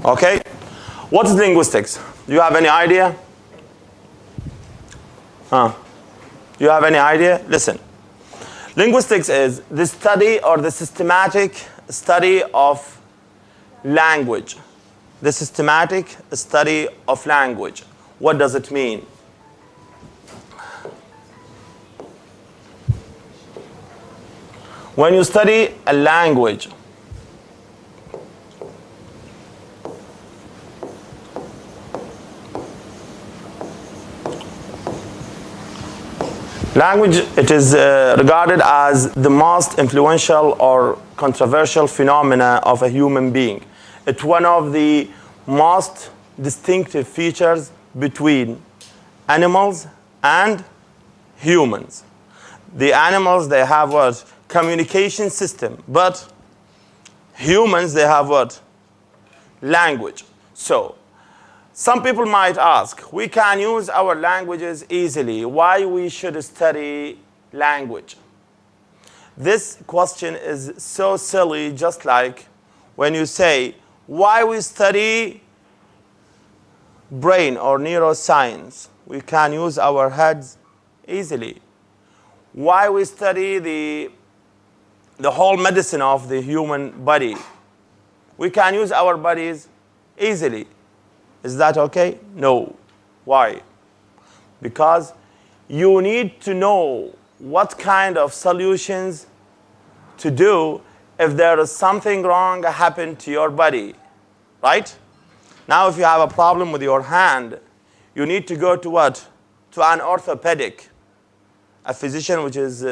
Okay? What is linguistics? Do you have any idea? Do you have any idea? Listen. Linguistics is the study or the systematic study of language. The systematic study of language. What does it mean? When you study a language, language, it is regarded as the most influential or controversial phenomena of a human being. It's one of the most distinctive features between animals and humans. The animals, they have what? Communication system. But humans, they have what? Language. So, some people might ask, we can use our languages easily. Why we should study language? This question is so silly, just like when you say, why we study brain or neuroscience? We can use our heads easily. Why we study the whole medicine of the human body? We can use our bodies easily. Is that okay? No. Why? Because you need to know what kind of solutions to do if there is something wrong happen to your body, right? Now, if you have a problem with your hand, you need to go to what? To an orthopedic, a physician which is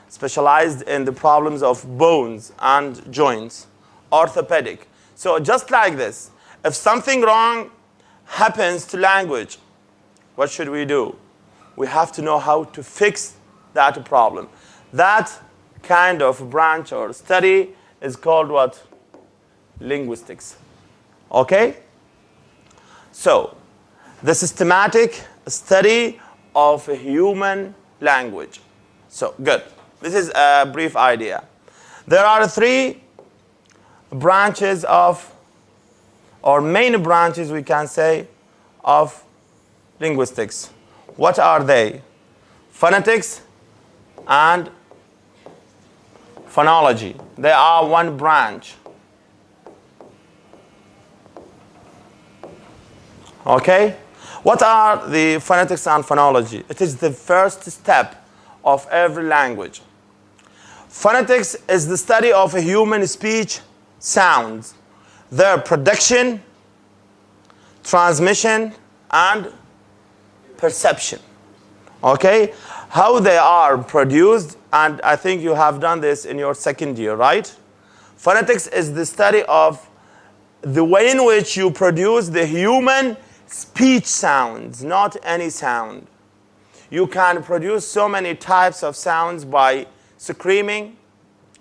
specialized in the problems of bones and joints, orthopedic. So just like this, if something wrong happens to language, what should we do? We have to know how to fix that problem. That kind of branch or study is called what? Linguistics. Okay? So, the systematic study of human language. So, good. This is a brief idea. There are three branches of, or main branches we can say, of linguistics. What are they? Phonetics and phonology. They are one branch. Okay? What are the phonetics and phonology? It is the first step of every language. Phonetics is the study of a human speech sounds, their production, transmission, and perception. Okay? How they are produced, and I think you have done this in your second year, right? Phonetics is the study of the way in which you produce the human speech sounds, not any sound. You can produce so many types of sounds by screaming,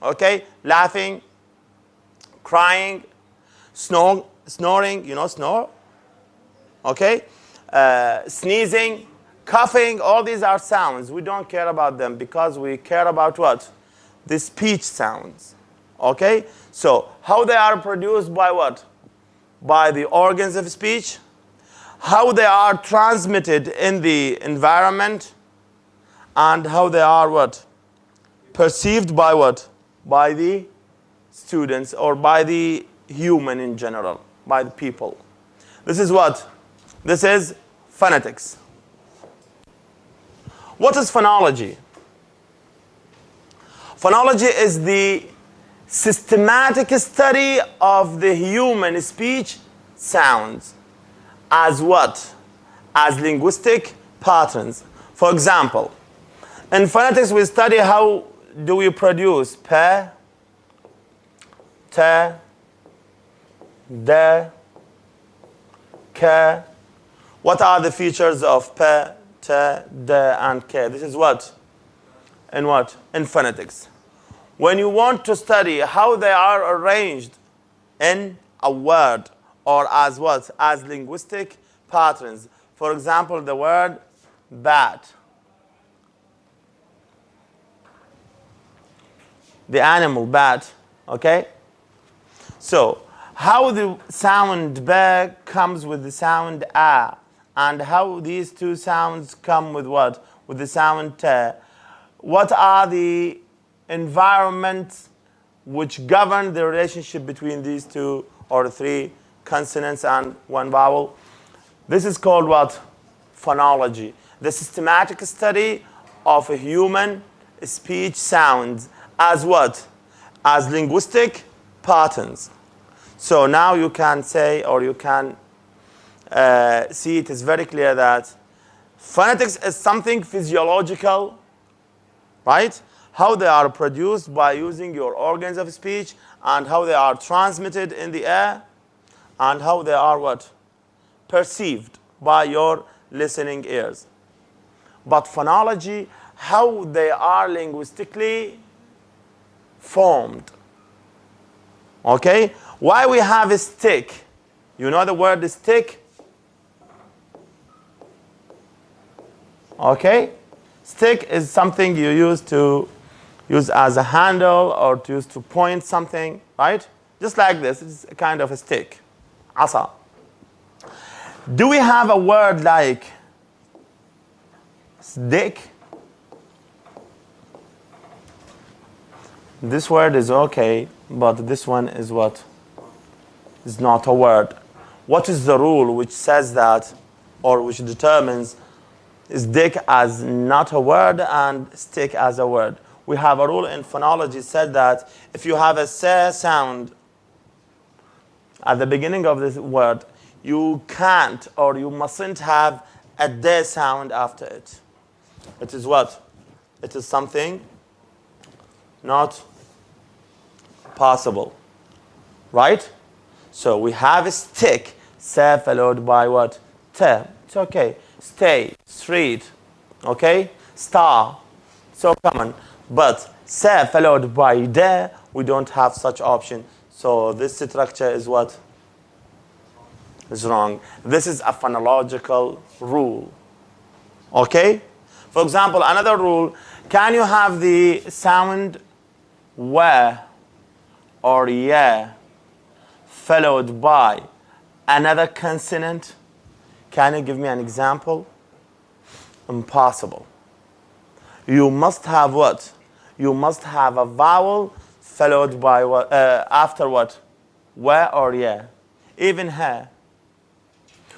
okay, laughing, crying, snoring, you know, snore, okay, sneezing, coughing, all these are sounds. We don't care about them because we care about what? The speech sounds, okay? So, how they are produced by what? By the organs of speech, how they are transmitted in the environment, and how they are what? Perceived by what? By the students or by the human in general, by the people. This is what? This is phonetics. What is phonology? Phonology is the systematic study of the human speech sounds as what? As linguistic patterns. For example, in phonetics we study how do we produce pe, te, de, ke. What are the features of pe, te, de, and ke? This is what? In what? In phonetics. When you want to study how they are arranged in a word or as what? As linguistic patterns. For example, the word bat. The animal bat, okay? So, how the sound b comes with the sound a, and how these two sounds come with what? With the sound t. What are the environments which govern the relationship between these two or three consonants and one vowel? This is called what? Phonology. The systematic study of a human speech sounds as what? As linguistic patterns. So now you can say, or you can see it is very clear that phonetics is something physiological, right? How they are produced by using your organs of speech, and how they are transmitted in the air, and how they are what? Perceived by your listening ears. But phonology, how they are linguistically formed. Okay? Why we have a stick? You know the word stick? Okay? Stick is something you use as a handle or to use to point something, right? Just like this, it's a kind of a stick. Asa. Do we have a word like stick? This word is okay, but this one is what? Is not a word. What is the rule which says that, or which determines stick as not a word and stick as a word? We have a rule in phonology said that if you have a s sound at the beginning of this word, you can't or you mustn't have a d sound after it. It is what? It is something not possible, right? So we have a stick, sa followed by what? T. It's okay. Stay, street, okay? Star, so common. But sa followed by de, we don't have such option. So this structure is what? Is wrong. This is a phonological rule, okay? For example, another rule, can you have the sound wa or ya followed by another consonant? Can you give me an example? Impossible. You must have what? You must have a vowel followed by what? After what? Wa or ya. Even ha.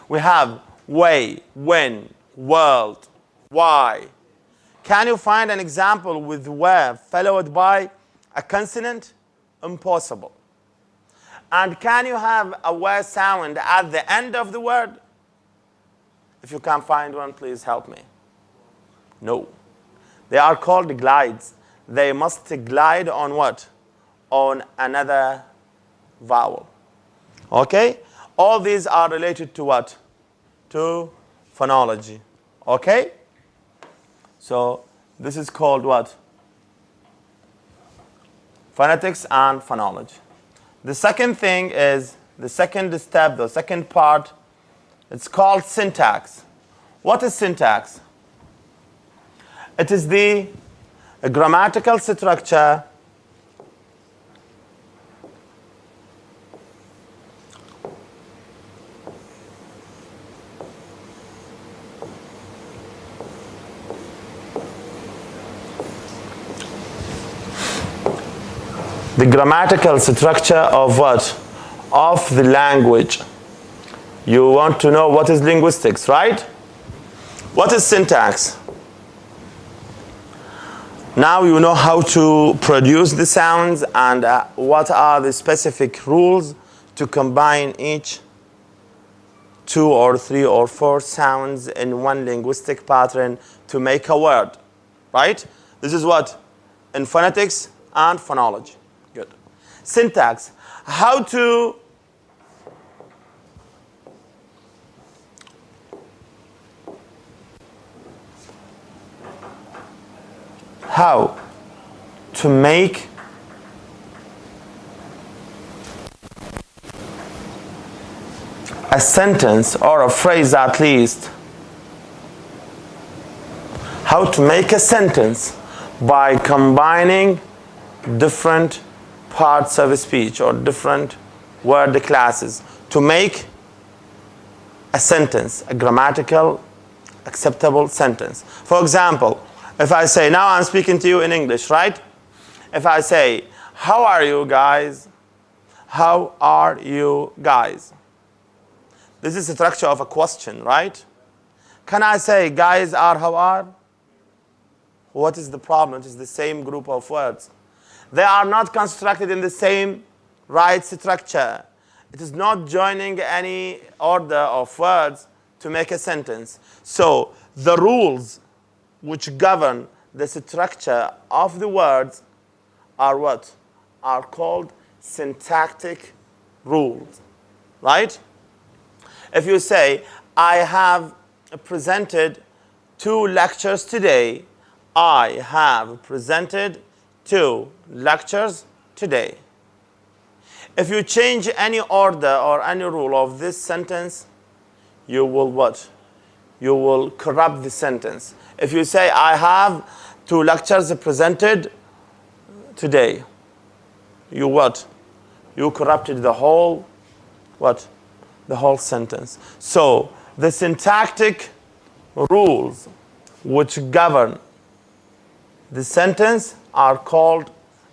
We have way, when, world, why. Can you find an example with wa followed by a consonant? Impossible. And can you have a wa sound at the end of the word? If you can find one, please help me. No. They are called glides. They must glide on what? On another vowel. Okay? All these are related to what? To phonology. Okay? So this is called what? Phonetics and phonology. The second thing is, the second step, the second part, it's called syntax. What is syntax? It is the grammatical structure of what? Of the language. You want to know what is linguistics, right? What is syntax? Now you know how to produce the sounds and what are the specific rules to combine each 2 or 3 or 4 sounds in one linguistic pattern to make a word, right? This is what? In phonetics and phonology. Good. Syntax. How to make a sentence or a phrase, at least how to make a sentence by combining different parts of a speech or different word classes to make a sentence, a grammatical acceptable sentence. For example, if I say, now I'm speaking to you in English, right? If I say, how are you guys? How are you guys? This is the structure of a question, right? Can I say, guys are, how are? What is the problem? It is the same group of words. They are not constructed in the same right structure. It is not joining any order of words to make a sentence. So the rules which govern the structure of the words are what? Are called syntactic rules, right? If you say, I have presented 2 lectures today, I have presented 2 lectures today. If you change any order or any rule of this sentence, you will what? You will corrupt the sentence. If you say, I have 2 lectures presented today, you what? You corrupted the whole, what? The whole sentence. So the syntactic rules which govern the sentence are called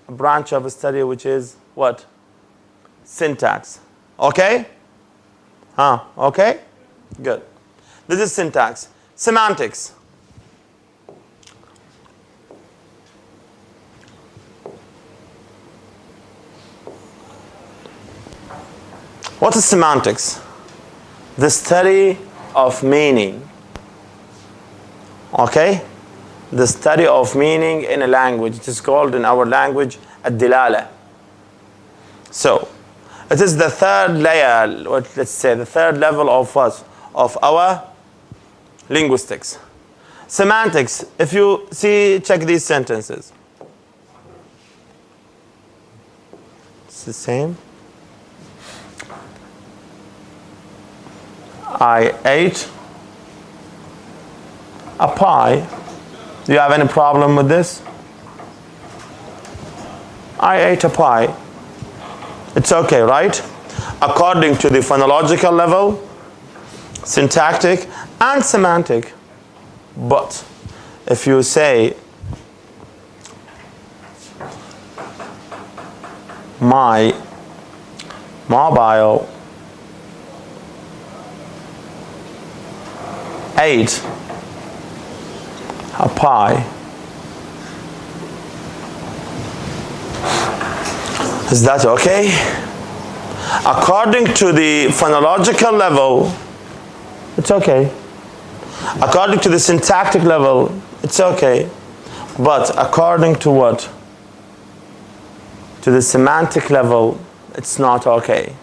a branch of study which is what? Syntax. Okay? Okay? Good. This is syntax. Semantics. What is semantics? The study of meaning. Okay? The study of meaning in a language. It is called in our language ad-dilala. So, it is the third layer, let's say the third level of what? Of our linguistics. Semantics, if you see, check these sentences. It's the same. I ate a pie. Do you have any problem with this? I ate a pie. It's okay, right? According to the phonological level, syntactic and semantic. But if you say my mobile ate a pie, is that okay? According to the phonological level, it's okay. According to the syntactic level, it's okay. But according to what? To the semantic level, it's not okay.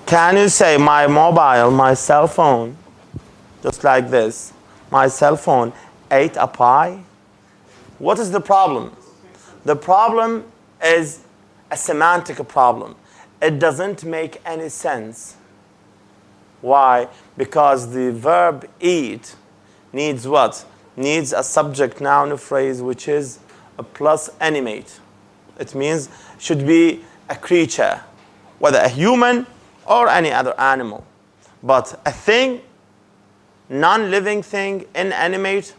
Can you say my mobile, my cell phone, just like this, my cell phone ate a pie? What is the problem? The problem is a semantic problem. It doesn't make any sense. Why? Because the verb eat needs what? Needs a subject noun phrase which is a plus animate. It means should be a creature, whether a human or any other animal. But a thing, non-living thing, inanimate,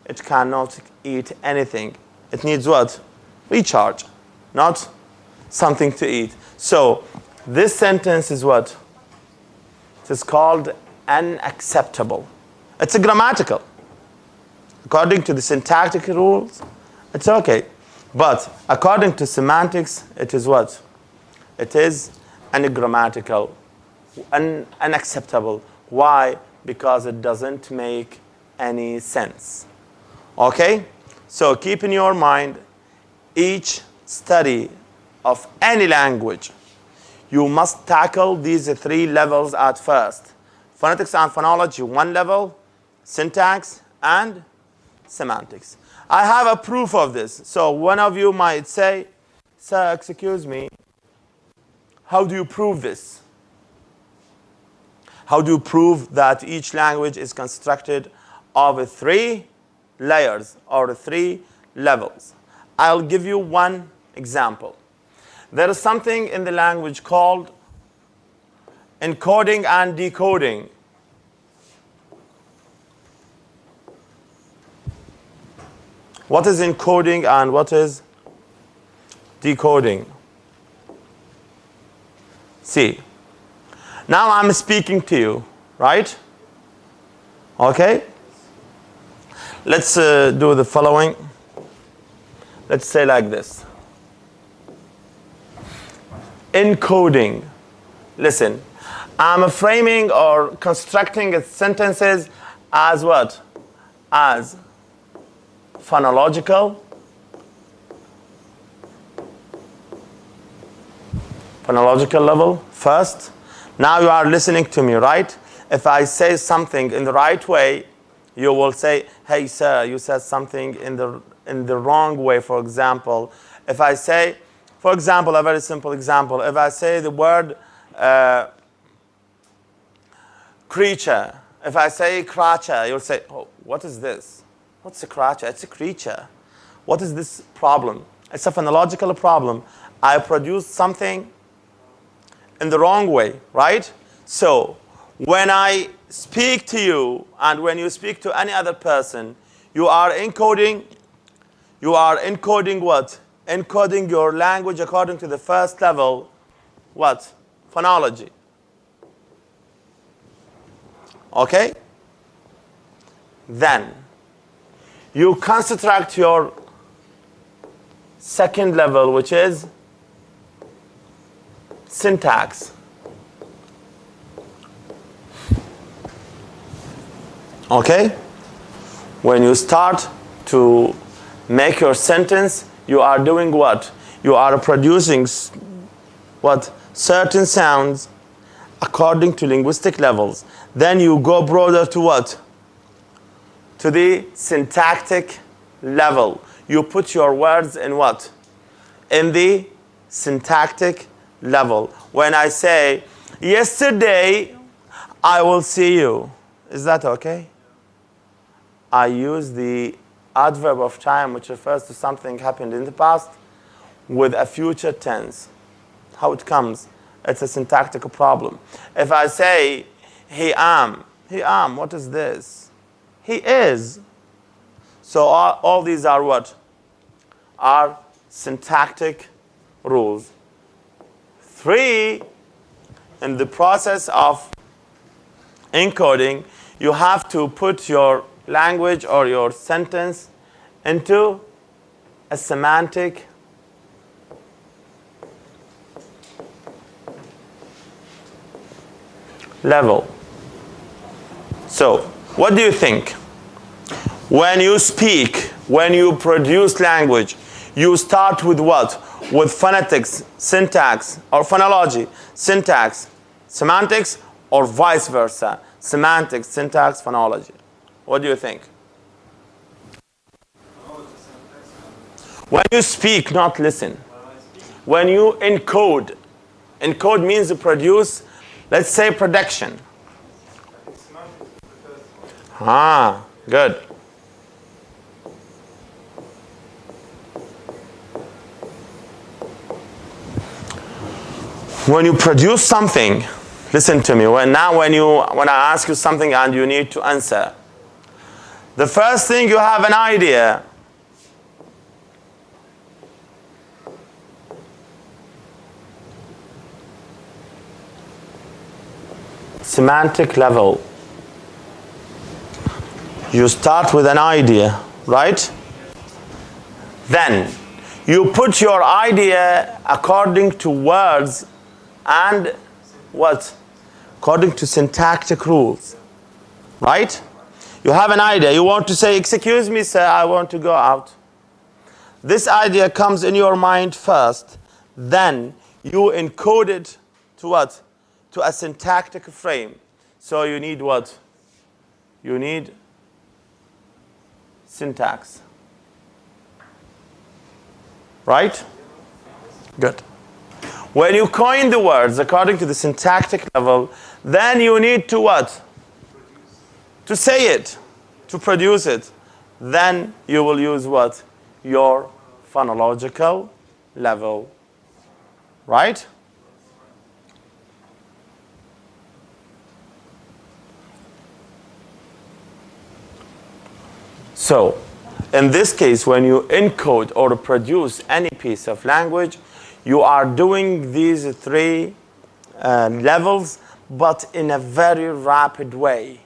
it cannot eat anything. It needs what? Recharge, not something to eat. So this sentence is what? It is called unacceptable. It's a grammatical. According to the syntactic rules, it's okay. But according to semantics, it is what? It is ungrammatical, unacceptable. Why? Because it doesn't make any sense. Okay? So keep in your mind, each study of any language, you must tackle these 3 levels at first. Phonetics and phonology, 1 level, syntax and semantics. I have a proof of this. So one of you might say, sir, excuse me, how do you prove this? How do you prove that each language is constructed of 3 layers or 3 levels? I'll give you one example. There is something in the language called encoding and decoding. What is encoding and what is decoding? See, now I'm speaking to you, right? Okay? Let's do the following. Let's say like this. Encoding. Listen, I'm framing or constructing sentences as what? As phonological level first. Now you are listening to me, right? If I say something in the right way, you will say, hey sir, you said something in the wrong way. For example, if I say, for example, a very simple example, if I say the word creature, if I say creature, you'll say, oh, what is this? What's a creature? It's a creature. What is this problem? It's a phonological problem. I produced something in the wrong way, right? So when I speak to you and when you speak to any other person, you are encoding what? Encoding your language according to the first level, what? Phonology. Okay? Then you construct your second level, which is syntax. Okay? When you start to make your sentence, you are doing what? You are producing what? Certain sounds according to linguistic levels. Then you go broader to what? To the syntactic level. You put your words in what? In the syntactic level. When I say, yesterday, I will see you. Is that okay? I use the adverb of time, which refers to something happened in the past, with a future tense. How it comes? It's a syntactic problem. If I say, he am, what is this? He is. So all these are what? Are syntactic rules. 3, in the process of encoding, you have to put your language or your sentence into a semantic level. So, what do you think? When you speak, when you produce language, you start with what? With phonetics, syntax, or phonology, syntax, semantics, or vice versa? Semantics, syntax, phonology. What do you think? When you speak, not listen. When you encode, encode means to produce, let's say production. Ah, good. When you produce something, listen to me. When I ask you something and you need to answer, the first thing you have an idea. Semantic level. You start with an idea, right? Then you put your idea according to words and what? According to syntactic rules, right? You have an idea. You want to say, excuse me, sir, I want to go out. This idea comes in your mind first. Then you encode it to what? To a syntactic frame. So you need what? You need syntax. Right? Good. When you coin the words according to the syntactic level, then you need to what? To say it, to produce it. Then you will use what? Your phonological level. Right? So, in this case, when you encode or produce any piece of language, you are doing these three levels, but in a very rapid way.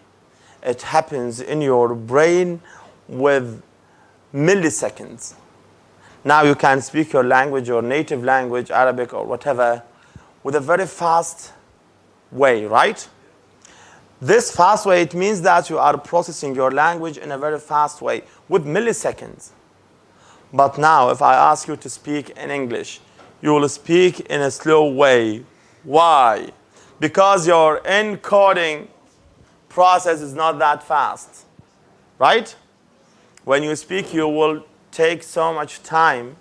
It happens in your brain with milliseconds. Now you can speak your language, your native language, Arabic or whatever, with a very fast way, right? This fast way, it means that you are processing your language in a very fast way with milliseconds. But now, if I ask you to speak in English, you will speak in a slow way. Why? Because your encoding process is not that fast, right? When you speak, you will take so much time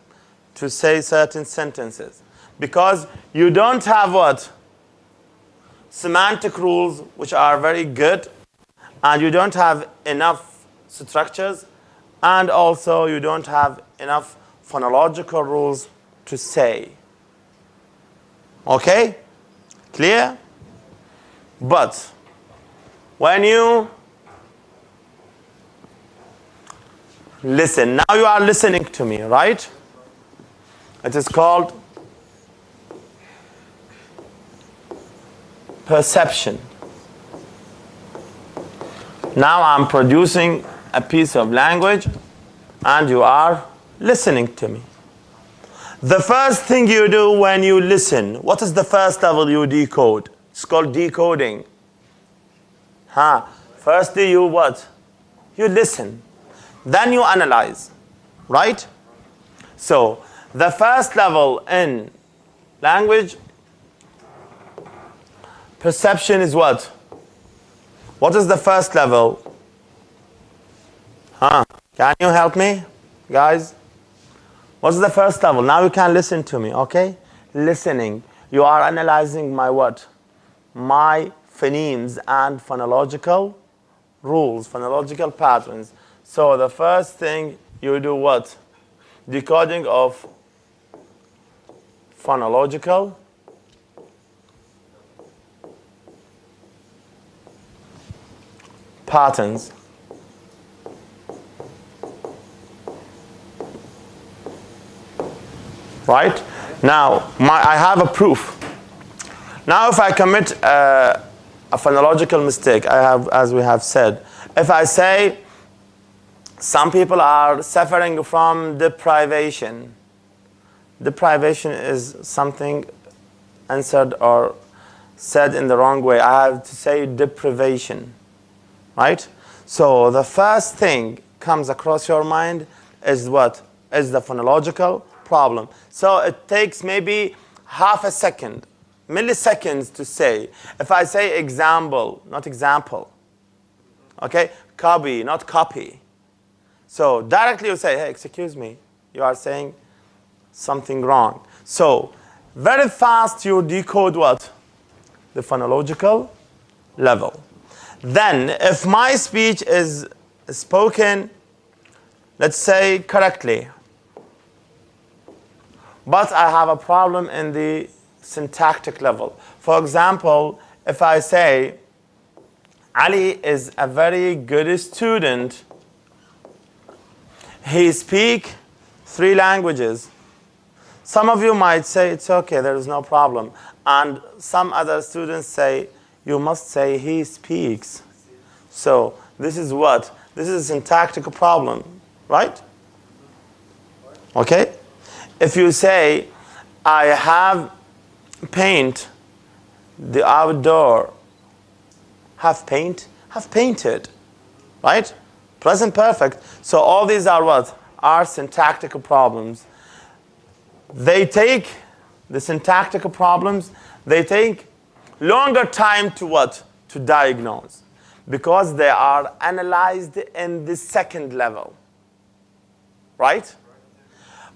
to say certain sentences because you don't have what? Semantic rules, which are very good, and you don't have enough structures, and also you don't have enough phonological rules to say. Okay? Clear? But when you listen, now you are listening to me, right? It is called perception. Now I'm producing a piece of language and you are listening to me. The first thing you do when you listen, what is the first level you decode? It's called decoding. Firstly, you what? You listen. Then you analyze, right? So the first level in language perception is what? What is the first level? Can you help me, guys? What's the first level? Now you can listen to me, okay? Listening. You are analyzing my what? My phonemes and phonological rules, phonological patterns. So the first thing you do what? Decoding of phonological patterns. Right? Now, I have a proof. Now, if I commit a phonological mistake, I have, as we have said, if I say some people are suffering from deprivation. Deprivation is something answered or said in the wrong way. I have to say deprivation, right? So the first thing comes across your mind is what? Is the phonological problem. So it takes maybe half a second, milliseconds to say. If I say example, not example, okay? Copy, not copy. So directly you say, hey, excuse me, you are saying something wrong. So very fast you decode what? The phonological level. Then if my speech is spoken, let's say correctly, but I have a problem in the syntactic level. For example, if I say, Ali is a very good student, he speaks 3 languages. Some of you might say, it's okay, there is no problem. And some other students say, you must say he speaks. So this is what? This is a syntactic problem, right? Okay? If you say, I have paint the outdoor, have paint, have painted, right? Present perfect. So all these are what? Are syntactic problems. They take, the syntactic problems, they take longer time to what? To diagnose. Because they are analyzed in the second level. Right?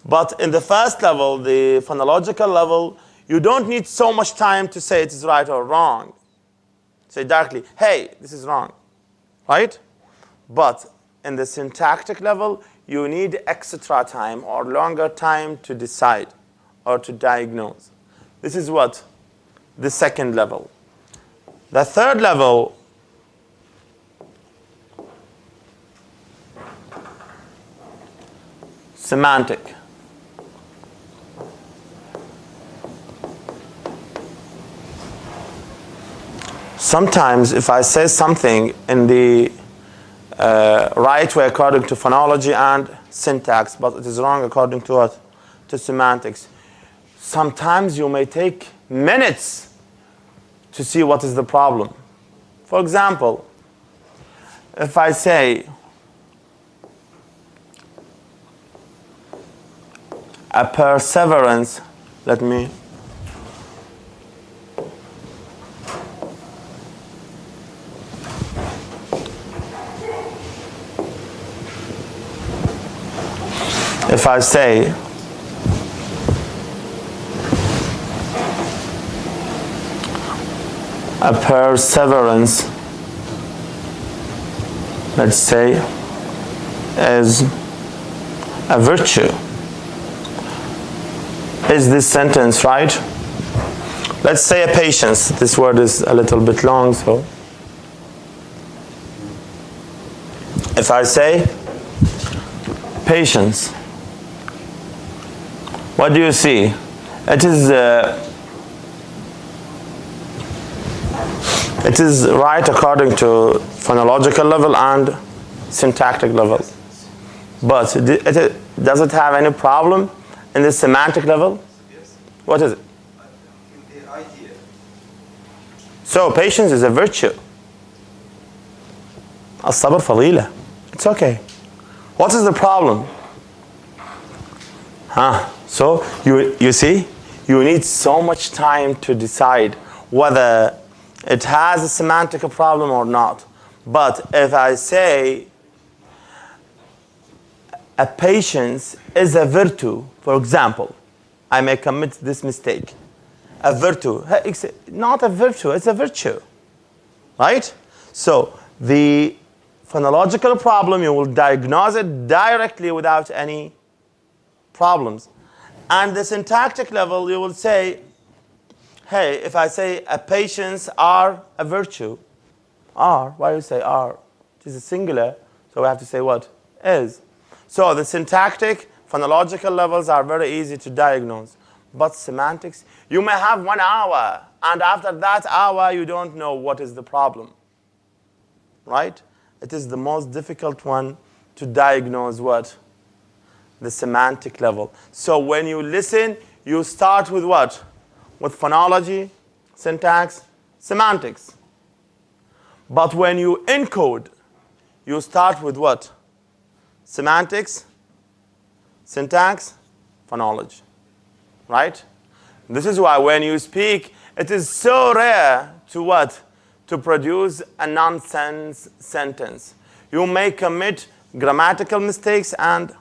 But in the first level, the phonological level, you don't need so much time to say it is right or wrong. Say directly, hey, this is wrong. Right? But in the syntactic level, you need extra time or longer time to decide or to diagnose. This is what? The second level. The third level semantic. Sometimes if I say something in the right way according to phonology and syntax, but it is wrong according to what? To semantics. Sometimes you may take minutes to see what is the problem. For example, if I say a perseverance, let me if I say a perseverance, let's say, is a virtue. Is this sentence right? Let's say a patience. This word is a little bit long, so if I say patience, what do you see? It is right according to phonological level and syntactic level. But does it have any problem in the semantic level? Yes. What is it? In the idea. So patience is a virtue. الصبر فضيلة. It's okay. What is the problem? So you see, you need so much time to decide whether it has a semantic problem or not. But if I say a patience is a virtue, for example, I may commit this mistake. A virtue, not a virtue, it's a virtue, right? So the phonological problem, you will diagnose it directly without any problems. And the syntactic level, you will say, hey, if I say a patience are a virtue, are, why do you say are? It is a singular, so we have to say what? Is. So the syntactic, phonological levels are very easy to diagnose. But semantics, you may have 1 hour, and after that hour, you don't know what is the problem. Right? It is the most difficult one to diagnose what? The semantic level. So when you listen, you start with what? With phonology, syntax, semantics. But when you encode, you start with what? Semantics, syntax, phonology. Right? This is why when you speak, it is so rare to what? To produce a nonsense sentence. You may commit grammatical mistakes and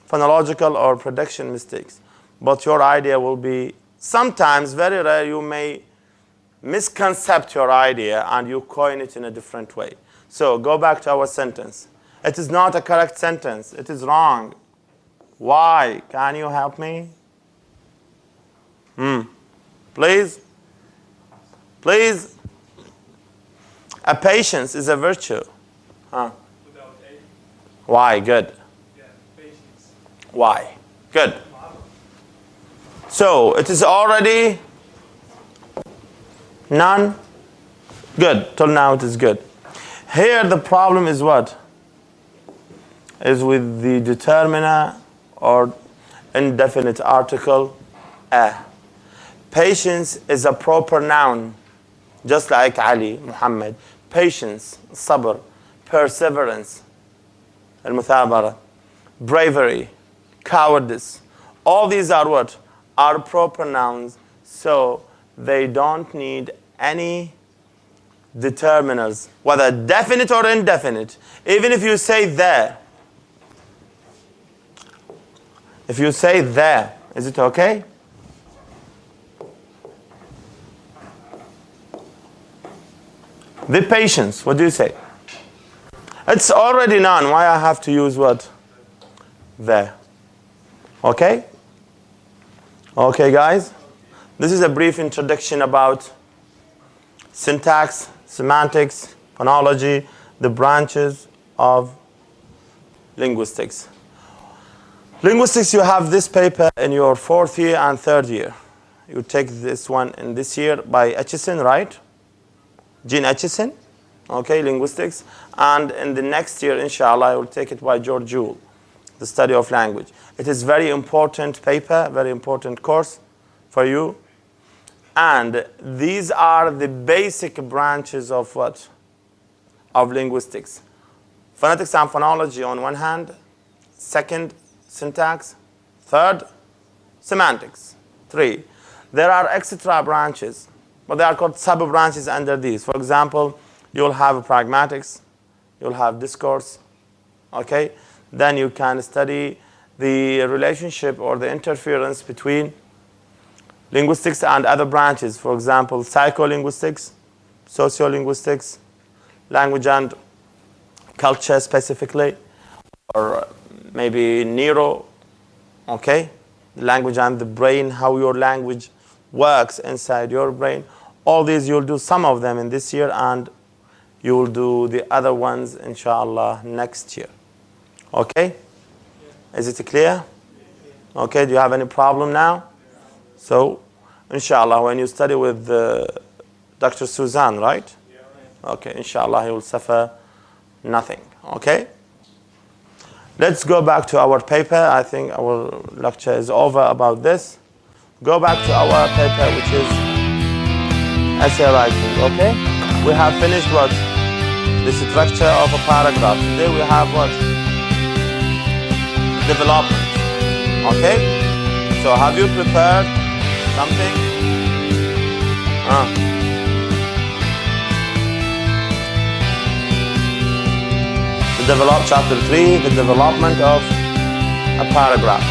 phonological or prediction mistakes. But your idea will be, sometimes, very rare, you may misconcept your idea and you coin it in a different way. So go back to our sentence. It is not a correct sentence. It is wrong. Why? Can you help me? Please? Please? A patience is a virtue. Without A. Why? Good. Yeah, patience. Why? Good. So it is already none. Good. Till now it is good. Here the problem is what? Is with the determiner or indefinite article a. Patience is a proper noun, just like Ali, Muhammad. Patience, sabr, perseverance, al-muthabara, bravery, cowardice. All these are what? Are proper nouns, so they don't need any determiners, whether definite or indefinite. Even if you say there, if you say there, is it okay? The patience, what do you say? It's already none. Why I have to use what? There. Okay? Okay, guys? This is a brief introduction about syntax, semantics, phonology, the branches of linguistics. Linguistics, you have this paper in your 4th year and 3rd year. You take this one in this year by Etchison, right? Gene Etchison, okay, linguistics. And in the next year, inshallah, I will take it by George Jewell, the study of language. It is very important paper, very important course for you. And these are the basic branches of what? Of linguistics. Phonetics and phonology on one hand, second, syntax, third, semantics, 3. There are extra branches, but they are called sub-branches under these. For example, you'll have pragmatics, you'll have discourse, okay? Then you can study the relationship or the interference between linguistics and other branches. For example, psycholinguistics, sociolinguistics, language and culture specifically, or maybe neuro, okay? The language and the brain, how your language works inside your brain. All these, you'll do some of them in this year, and you'll do the other ones, inshallah, next year. Okay? Is it clear? Okay, do you have any problem now? So, inshallah, when you study with Dr. Suzanne, right? Okay, inshallah, he will suffer nothing. Okay? Let's go back to our paper. I think our lecture is over about this. Go back to our paper, which is essay writing, okay? We have finished what? The structure of a paragraph. Today we have what? Development, okay? So have you prepared something? The develop chapter 3, the development of a paragraph.